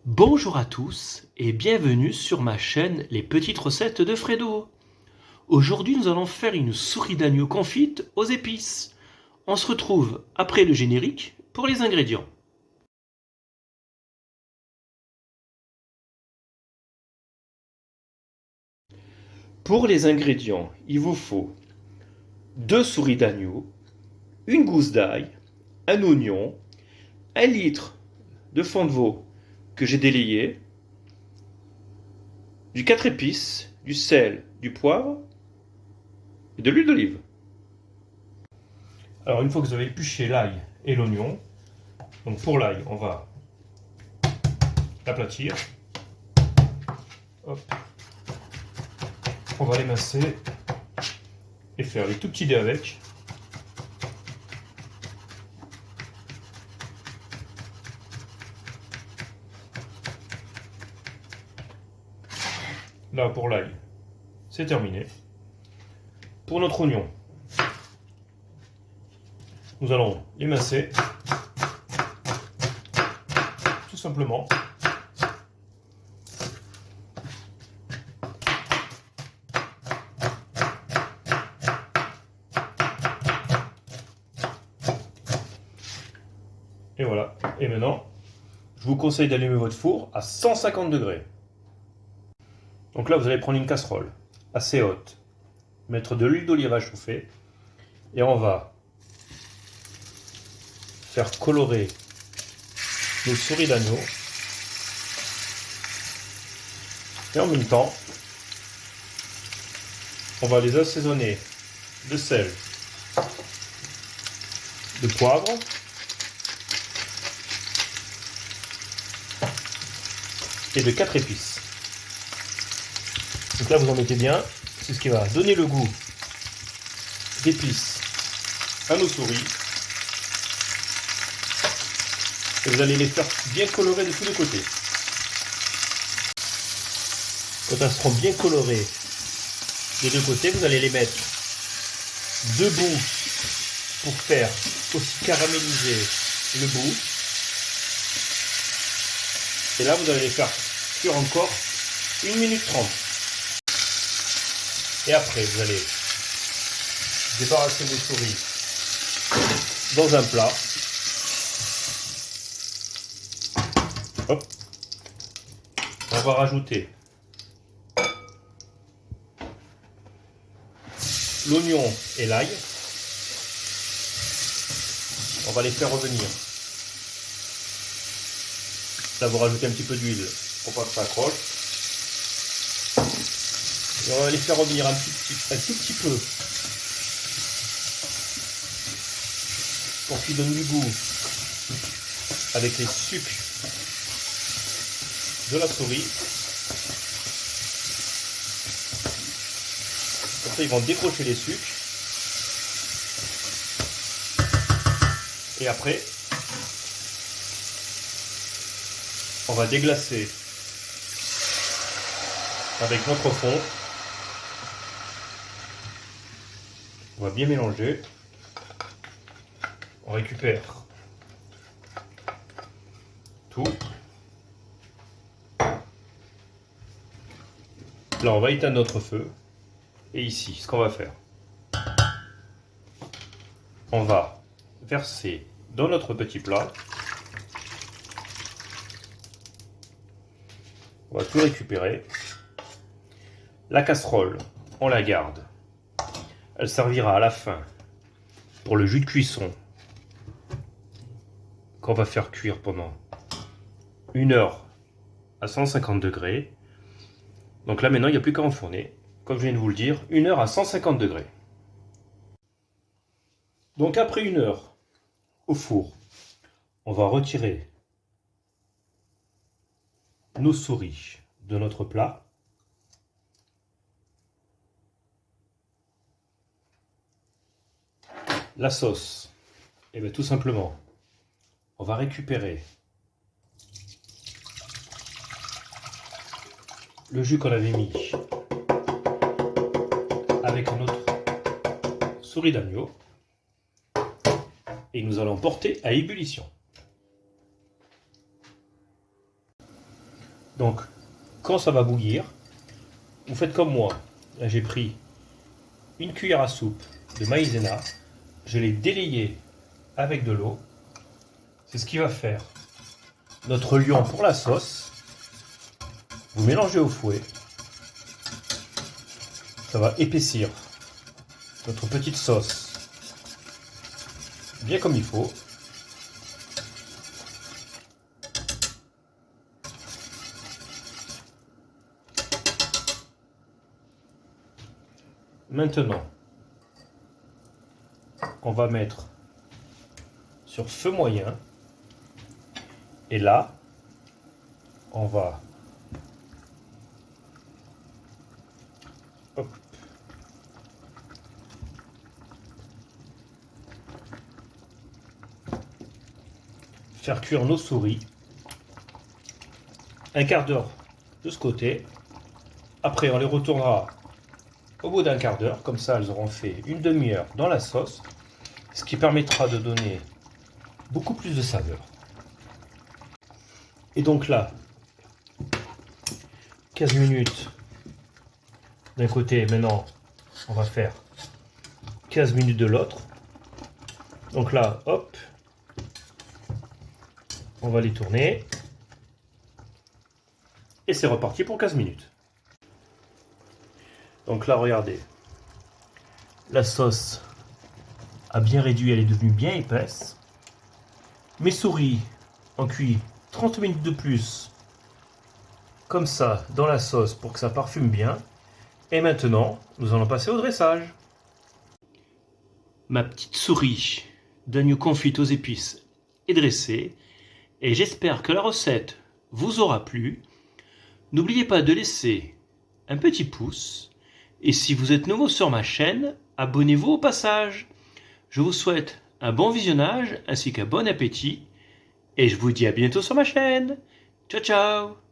Bonjour à tous et bienvenue sur ma chaîne Les Petites Recettes de Fredo. Aujourd'hui nous allons faire une souris d'agneau confite aux épices. On se retrouve après le générique pour les ingrédients. Pour les ingrédients, il vous faut 2 souris d'agneau, une gousse d'ail, un oignon, 1 litre de fond de veau que j'ai délayé, du 4 épices, du sel, du poivre et de l'huile d'olive. Alors une fois que vous avez épluché l'ail et l'oignon, donc pour l'ail, on va l'aplatir. Hop. On va l'émincer et faire les tout petits dés avec. Là pour l'ail, c'est terminé. Pour notre oignon, nous allons l'émincer tout simplement. Et voilà. Et maintenant, je vous conseille d'allumer votre four à 150 degrés. Donc là, vous allez prendre une casserole assez haute, mettre de l'huile d'olive à chauffer, et on va faire colorer nos souris d'agneau. Et en même temps, on va les assaisonner de sel, de poivre, et de 4 épices. Donc là vous en mettez bien, c'est ce qui va donner le goût d'épices à nos souris. Et vous allez les faire bien colorer de tous les côtés. Quand elles seront bien colorées des deux côtés, vous allez les mettre debout pour faire aussi caraméliser le bout. Et là, vous allez les faire cuire encore 1 minute 30. Et après, vous allez débarrasser vos souris dans un plat. Hop. On va rajouter l'oignon et l'ail. On va les faire revenir. Là, vous rajoutez un petit peu d'huile pour pas que ça accroche. Et on va les faire revenir un tout petit peu pour qu'ils donnent du goût avec les sucres de la souris. Comme ça, ils vont décrocher les sucres. Et après, on va déglacer avec notre fond. On va bien mélanger. On récupère tout. Là, on va éteindre notre feu. Et ici, ce qu'on va faire, on va verser dans notre petit plat. On va tout récupérer. La casserole, on la garde. Elle servira à la fin pour le jus de cuisson qu'on va faire cuire pendant 1 heure à 150 degrés. Donc là maintenant, il n'y a plus qu'à enfourner. Comme je viens de vous le dire, 1 heure à 150 degrés. Donc après 1 heure au four, on va retirer nos souris de notre plat. La sauce, et bien tout simplement, on va récupérer le jus qu'on avait mis avec notre souris d'agneau et nous allons porter à ébullition. Donc, quand ça va bouillir, vous faites comme moi. Là, j'ai pris une cuillère à soupe de maïzena, je l'ai délayé avec de l'eau. C'est ce qui va faire notre liant pour la sauce. Vous mélangez au fouet. Ça va épaissir notre petite sauce bien comme il faut. Maintenant, on va mettre sur feu moyen. Et là, on va faire cuire nos souris un quart d'heure de ce côté. Après, on les retournera au bout d'un quart d'heure. Comme ça, elles auront fait une demi-heure dans la sauce, ce qui permettra de donner beaucoup plus de saveur. Et donc là, 15 minutes d'un côté, maintenant on va faire 15 minutes de l'autre. Donc là, hop, on va les tourner. Et c'est reparti pour 15 minutes. Donc là, regardez, la sauce a bien réduit, elle est devenue bien épaisse. Mes souris ont cuit 30 minutes de plus, comme ça, dans la sauce pour que ça parfume bien. Et maintenant, nous allons passer au dressage. Ma petite souris d'agneau confite aux épices est dressée. Et j'espère que la recette vous aura plu. N'oubliez pas de laisser un petit pouce. Et si vous êtes nouveau sur ma chaîne, abonnez-vous au passage. Je vous souhaite un bon visionnage ainsi qu'un bon appétit. Et je vous dis à bientôt sur ma chaîne. Ciao ciao!